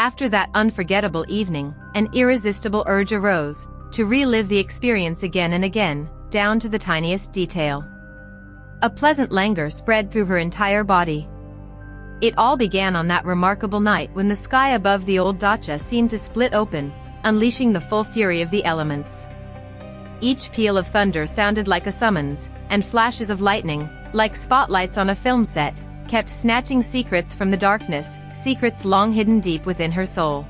After that unforgettable evening, an irresistible urge arose to relive the experience again and again, down to the tiniest detail. A pleasant languor spread through her entire body. It all began on that remarkable night when the sky above the old dacha seemed to split open, unleashing the full fury of the elements. Each peal of thunder sounded like a summons, and flashes of lightning, like spotlights on a film set, kept snatching secrets from the darkness, secrets long hidden deep within her soul.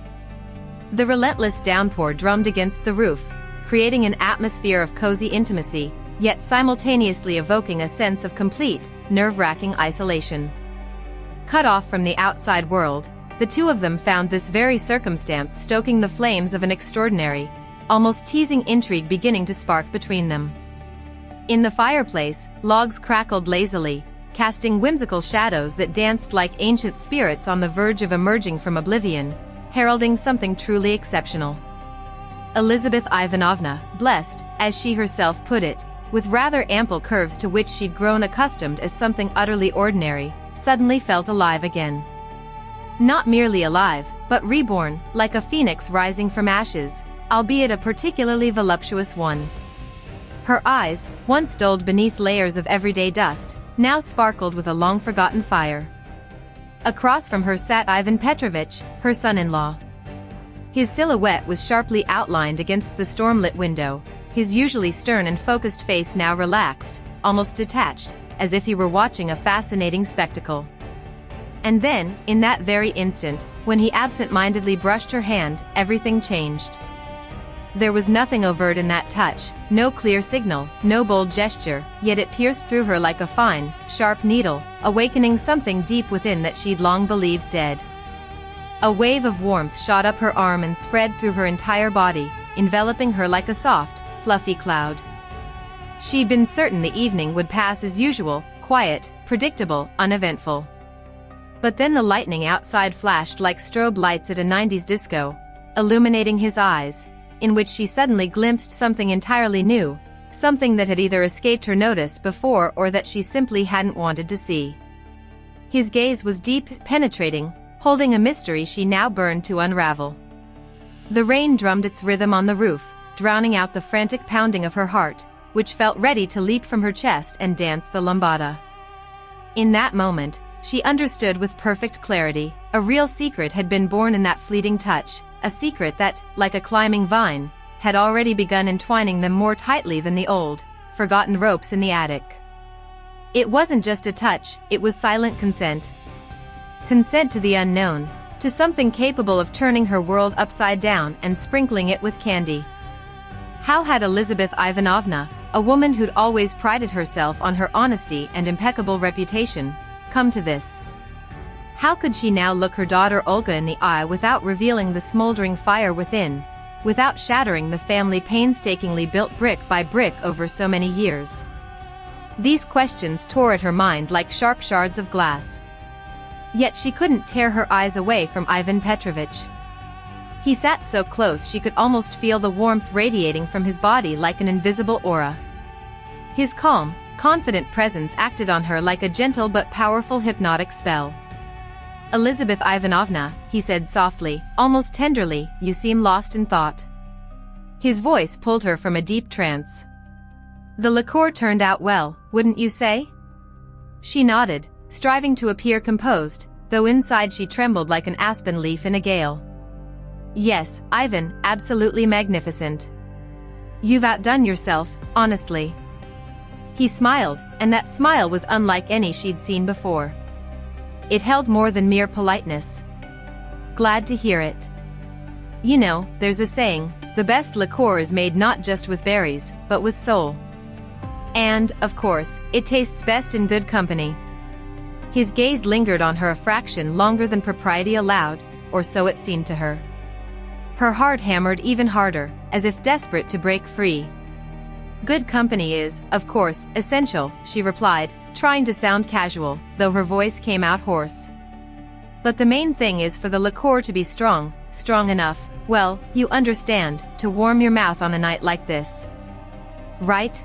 The relentless downpour drummed against the roof, creating an atmosphere of cozy intimacy, yet simultaneously evoking a sense of complete, nerve-wracking isolation. Cut off from the outside world, the two of them found this very circumstance stoking the flames of an extraordinary, almost teasing intrigue beginning to spark between them. In the fireplace, logs crackled lazily, casting whimsical shadows that danced like ancient spirits on the verge of emerging from oblivion, heralding something truly exceptional. Elizaveta Ivanovna, blessed, as she herself put it, with rather ample curves to which she'd grown accustomed as something utterly ordinary, suddenly felt alive again. Not merely alive, but reborn, like a phoenix rising from ashes, albeit a particularly voluptuous one. Her eyes, once dulled beneath layers of everyday dust, now sparkled with a long-forgotten fire. Across from her sat Ivan Petrovich, her son-in-law. His silhouette was sharply outlined against the storm-lit window, his usually stern and focused face now relaxed, almost detached, as if he were watching a fascinating spectacle. And then, in that very instant, when he absent-mindedly brushed her hand, everything changed. There was nothing overt in that touch, no clear signal, no bold gesture, yet it pierced through her like a fine, sharp needle, awakening something deep within that she'd long believed dead. A wave of warmth shot up her arm and spread through her entire body, enveloping her like a soft, fluffy cloud. She'd been certain the evening would pass as usual, quiet, predictable, uneventful. But then the lightning outside flashed like strobe lights at a 90s disco, illuminating his eyes, in which she suddenly glimpsed something entirely new, something that had either escaped her notice before or that she simply hadn't wanted to see. His gaze was deep, penetrating, holding a mystery she now burned to unravel. The rain drummed its rhythm on the roof, drowning out the frantic pounding of her heart, which felt ready to leap from her chest and dance the lambada. In that moment, she understood with perfect clarity, a real secret had been born in that fleeting touch, a secret that, like a climbing vine, had already begun entwining them more tightly than the old, forgotten ropes in the attic. It wasn't just a touch, it was silent consent. Consent to the unknown, to something capable of turning her world upside down and sprinkling it with candy. How had Elizaveta Ivanovna, a woman who'd always prided herself on her honesty and impeccable reputation, come to this? How could she now look her daughter Olga in the eye without revealing the smoldering fire within, without shattering the family painstakingly built brick by brick over so many years? These questions tore at her mind like sharp shards of glass. Yet she couldn't tear her eyes away from Ivan Petrovich. He sat so close she could almost feel the warmth radiating from his body like an invisible aura. His calm, confident presence acted on her like a gentle but powerful hypnotic spell. "Elizaveta Ivanovna," he said softly, almost tenderly, "you seem lost in thought." His voice pulled her from a deep trance. "The liqueur turned out well, wouldn't you say?" She nodded, striving to appear composed, though inside she trembled like an aspen leaf in a gale. "Yes, Ivan, absolutely magnificent. You've outdone yourself, honestly." He smiled, and that smile was unlike any she'd seen before. It held more than mere politeness. "Glad to hear it. You know, there's a saying, the best liqueur is made not just with berries, but with soul. And, of course, it tastes best in good company." His gaze lingered on her a fraction longer than propriety allowed, or so it seemed to her. Her heart hammered even harder, as if desperate to break free. "Good company is, of course, essential," she replied, trying to sound casual, though her voice came out hoarse. "But the main thing is for the liqueur to be strong, strong enough, well, you understand, to warm your mouth on a night like this. Right?"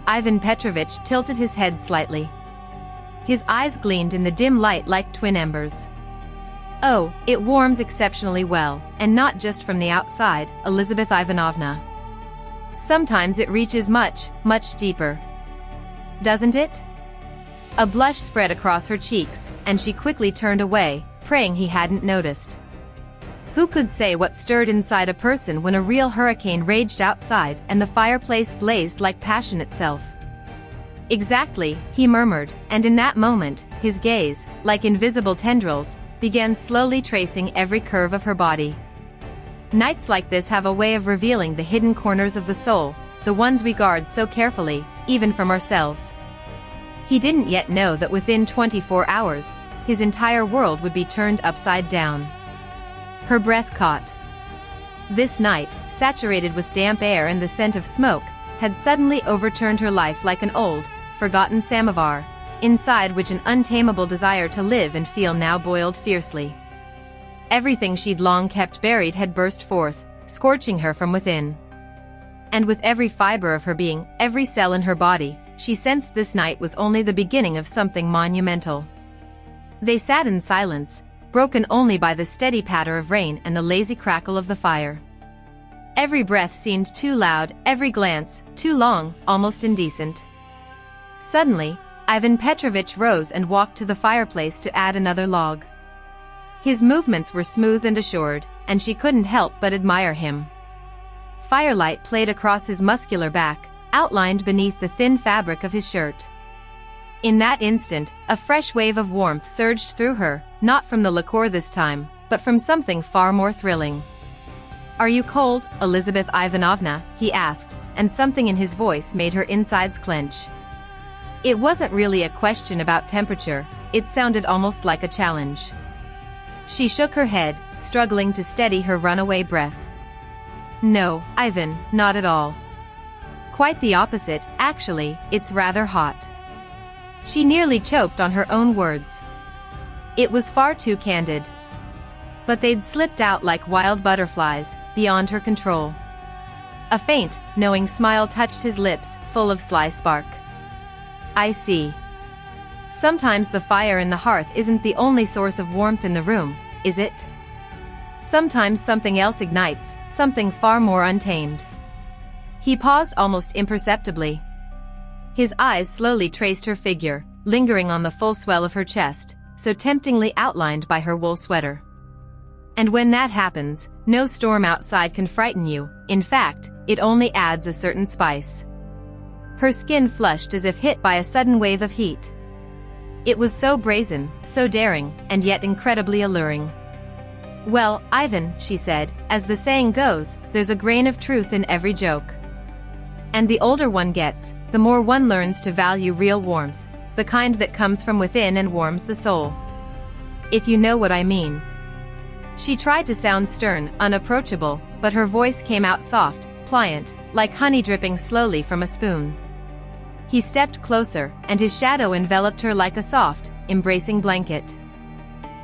Ivan Petrovich tilted his head slightly. His eyes gleamed in the dim light like twin embers. Oh, it warms exceptionally well, and not just from the outside, Elizaveta Ivanovna. Sometimes it reaches much, much deeper. Doesn't it? A blush spread across her cheeks, and she quickly turned away, praying he hadn't noticed. Who could say what stirred inside a person when a real hurricane raged outside and the fireplace blazed like passion itself? Exactly, he murmured, and in that moment, his gaze, like invisible tendrils, began slowly tracing every curve of her body. Nights like this have a way of revealing the hidden corners of the soul, the ones we guard so carefully, even from ourselves. He didn't yet know that within 24 hours, his entire world would be turned upside down. Her breath caught. This night, saturated with damp air and the scent of smoke, had suddenly overturned her life like an old, forgotten samovar, inside which an untamable desire to live and feel now boiled fiercely. Everything she'd long kept buried had burst forth, scorching her from within. And with every fiber of her being, every cell in her body, she sensed this night was only the beginning of something monumental. They sat in silence, broken only by the steady patter of rain and the lazy crackle of the fire. Every breath seemed too loud, every glance, too long, almost indecent. Suddenly, Ivan Petrovich rose and walked to the fireplace to add another log. His movements were smooth and assured, and she couldn't help but admire him. Firelight played across his muscular back, outlined beneath the thin fabric of his shirt. In that instant, a fresh wave of warmth surged through her, not from the liqueur this time, but from something far more thrilling. "Are you cold, Elizaveta Ivanovna?" he asked, and something in his voice made her insides clench. It wasn't really a question about temperature, it sounded almost like a challenge. She shook her head, struggling to steady her runaway breath. "No, Ivan, not at all. Quite the opposite, actually, it's rather hot." She nearly choked on her own words. It was far too candid. But they'd slipped out like wild butterflies, beyond her control. A faint, knowing smile touched his lips, full of sly spark. "I see. Sometimes the fire in the hearth isn't the only source of warmth in the room, is it? Sometimes something else ignites, something far more untamed." He paused almost imperceptibly. His eyes slowly traced her figure, lingering on the full swell of her chest, so temptingly outlined by her wool sweater. And when that happens, no storm outside can frighten you, in fact, it only adds a certain spice. Her skin flushed as if hit by a sudden wave of heat. It was so brazen, so daring, and yet incredibly alluring. "Well, Ivan," she said, "as the saying goes, there's a grain of truth in every joke. And the older one gets, the more one learns to value real warmth, the kind that comes from within and warms the soul. If you know what I mean." She tried to sound stern, unapproachable, but her voice came out soft, pliant, like honey dripping slowly from a spoon. He stepped closer, and his shadow enveloped her like a soft, embracing blanket.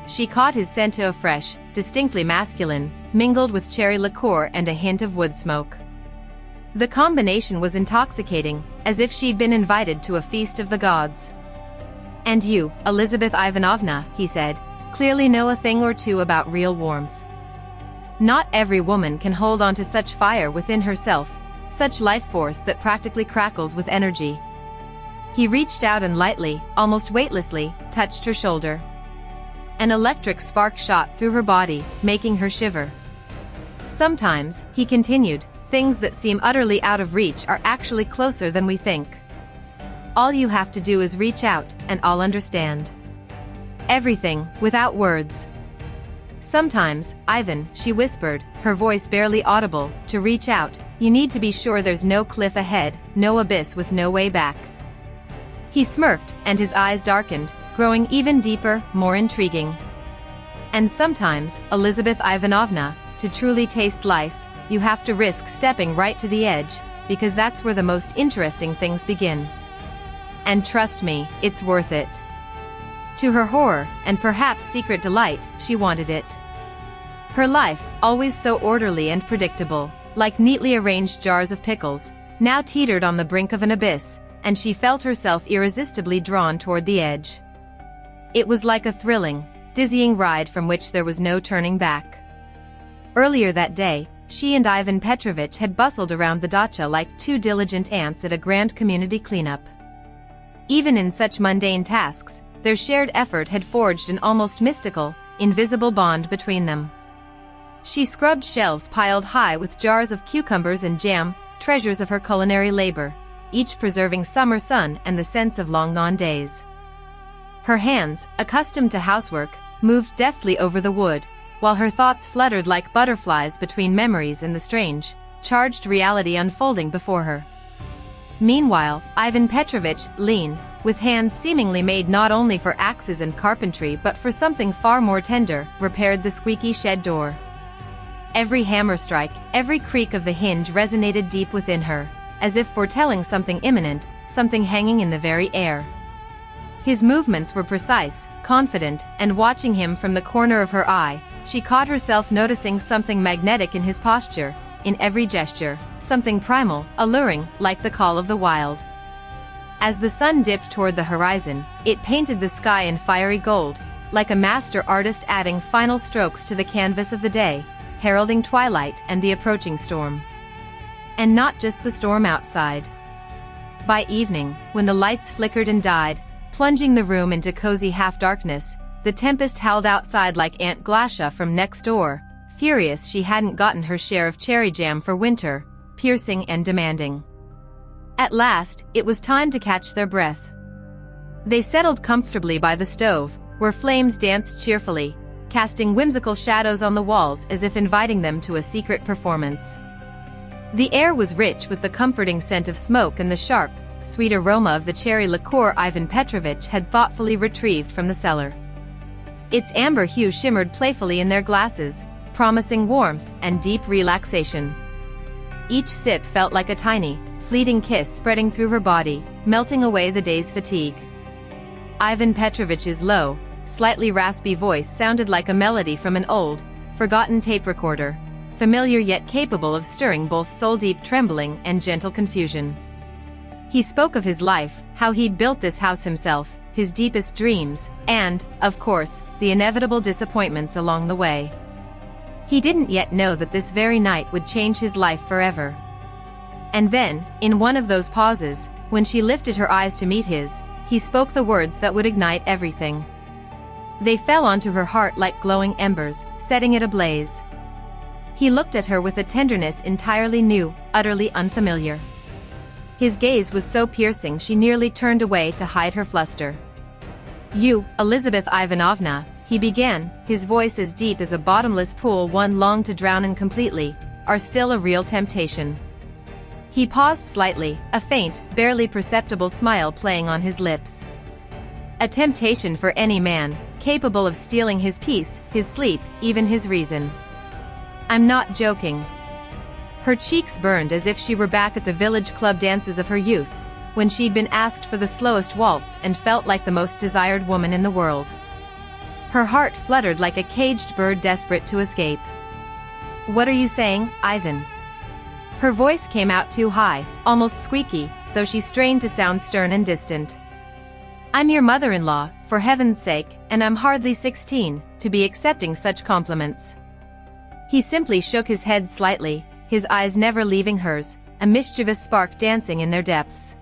She caught his scent afresh, distinctly masculine, mingled with cherry liqueur and a hint of wood smoke. The combination was intoxicating, as if she'd been invited to a feast of the gods. "And you, Elizaveta Ivanovna," he said, "clearly know a thing or two about real warmth. Not every woman can hold on to such fire within herself, such life force that practically crackles with energy." He reached out and lightly, almost weightlessly, touched her shoulder. An electric spark shot through her body, making her shiver. "Sometimes," he continued, "things that seem utterly out of reach are actually closer than we think. All you have to do is reach out, and I'll understand. Everything, without words." "Sometimes, Ivan," she whispered, her voice barely audible, "to reach out, you need to be sure there's no cliff ahead, no abyss with no way back." He smirked, and his eyes darkened, growing even deeper, more intriguing. "And sometimes, Elizaveta Ivanovna, to truly taste life, you have to risk stepping right to the edge, because that's where the most interesting things begin. And trust me, it's worth it." To her horror, and perhaps secret delight, she wanted it. Her life, always so orderly and predictable, like neatly arranged jars of pickles, now teetered on the brink of an abyss, and she felt herself irresistibly drawn toward the edge. It was like a thrilling, dizzying ride from which there was no turning back. Earlier that day, she and Ivan Petrovich had bustled around the dacha like two diligent ants at a grand community cleanup. Even in such mundane tasks, their shared effort had forged an almost mystical, invisible bond between them. She scrubbed shelves piled high with jars of cucumbers and jam, treasures of her culinary labor, each preserving summer sun and the sense of long-gone days. Her hands, accustomed to housework, moved deftly over the wood, while her thoughts fluttered like butterflies between memories and the strange, charged reality unfolding before her. Meanwhile, Ivan Petrovich, lean, with hands seemingly made not only for axes and carpentry but for something far more tender, repaired the squeaky shed door. Every hammer strike, every creak of the hinge resonated deep within her, as if foretelling something imminent, something hanging in the very air. His movements were precise, confident, and watching him from the corner of her eye, she caught herself noticing something magnetic in his posture, in every gesture, something primal, alluring, like the call of the wild. As the sun dipped toward the horizon, it painted the sky in fiery gold, like a master artist adding final strokes to the canvas of the day, heralding twilight and the approaching storm. And not just the storm outside. By evening, when the lights flickered and died, plunging the room into cozy half-darkness, the tempest howled outside like Aunt Glasha from next door, furious she hadn't gotten her share of cherry jam for winter, piercing and demanding. At last, it was time to catch their breath. They settled comfortably by the stove, where flames danced cheerfully, casting whimsical shadows on the walls as if inviting them to a secret performance. The air was rich with the comforting scent of smoke and the sharp, sweet aroma of the cherry liqueur Ivan Petrovich had thoughtfully retrieved from the cellar. Its amber hue shimmered playfully in their glasses, promising warmth and deep relaxation. Each sip felt like a tiny, fleeting kiss spreading through her body, melting away the day's fatigue. Ivan Petrovich's low, slightly raspy voice sounded like a melody from an old, forgotten tape recorder, familiar yet capable of stirring both soul-deep trembling and gentle confusion. He spoke of his life, how he'd built this house himself, his deepest dreams, and, of course, the inevitable disappointments along the way. He didn't yet know that this very night would change his life forever. And then, in one of those pauses, when she lifted her eyes to meet his, he spoke the words that would ignite everything. They fell onto her heart like glowing embers, setting it ablaze. He looked at her with a tenderness entirely new, utterly unfamiliar. His gaze was so piercing she nearly turned away to hide her fluster. "You, Elizaveta Ivanovna," he began, his voice as deep as a bottomless pool one longed to drown in completely, "are still a real temptation." He paused slightly, a faint, barely perceptible smile playing on his lips. A temptation for any man, capable of stealing his peace, his sleep, even his reason. "I'm not joking." Her cheeks burned as if she were back at the village club dances of her youth, when she'd been asked for the slowest waltz and felt like the most desired woman in the world. Her heart fluttered like a caged bird desperate to escape. "What are you saying, Ivan?" Her voice came out too high, almost squeaky, though she strained to sound stern and distant. "I'm your mother-in-law, for heaven's sake, and I'm hardly 16, to be accepting such compliments." He simply shook his head slightly, his eyes never leaving hers, a mischievous spark dancing in their depths.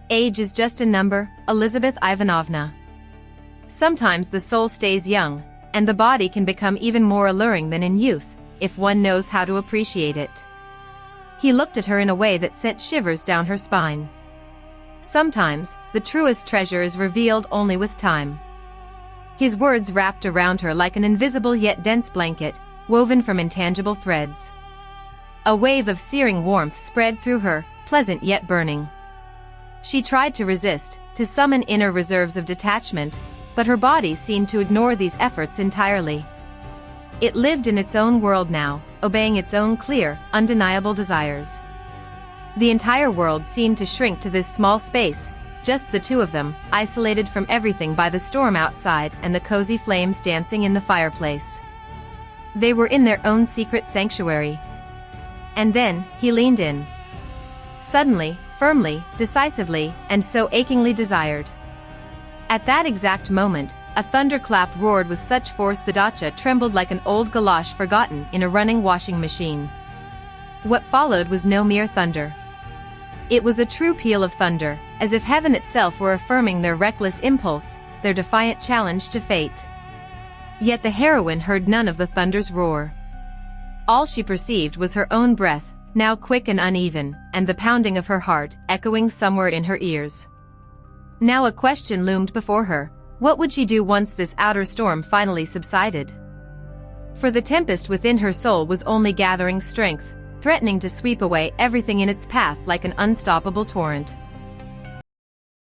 "Age is just a number, Elizaveta Ivanovna. Sometimes the soul stays young, and the body can become even more alluring than in youth, if one knows how to appreciate it." He looked at her in a way that sent shivers down her spine. Sometimes, the truest treasure is revealed only with time. His words wrapped around her like an invisible yet dense blanket, woven from intangible threads. A wave of searing warmth spread through her, pleasant yet burning. She tried to resist, to summon inner reserves of detachment, but her body seemed to ignore these efforts entirely. It lived in its own world now, obeying its own clear, undeniable desires. The entire world seemed to shrink to this small space, just the two of them, isolated from everything by the storm outside and the cozy flames dancing in the fireplace. They were in their own secret sanctuary. And then, he leaned in. Suddenly, firmly, decisively, and so achingly desired. At that exact moment, A thunderclap roared with such force the dacha trembled like an old galosh forgotten in a running washing machine. What followed was no mere thunder. It was a true peal of thunder, as if heaven itself were affirming their reckless impulse, their defiant challenge to fate. Yet the heroine heard none of the thunder's roar. All she perceived was her own breath, now quick and uneven, and the pounding of her heart echoing somewhere in her ears. Now a question loomed before her: what would she do once this outer storm finally subsided? For the tempest within her soul was only gathering strength, threatening to sweep away everything in its path like an unstoppable torrent.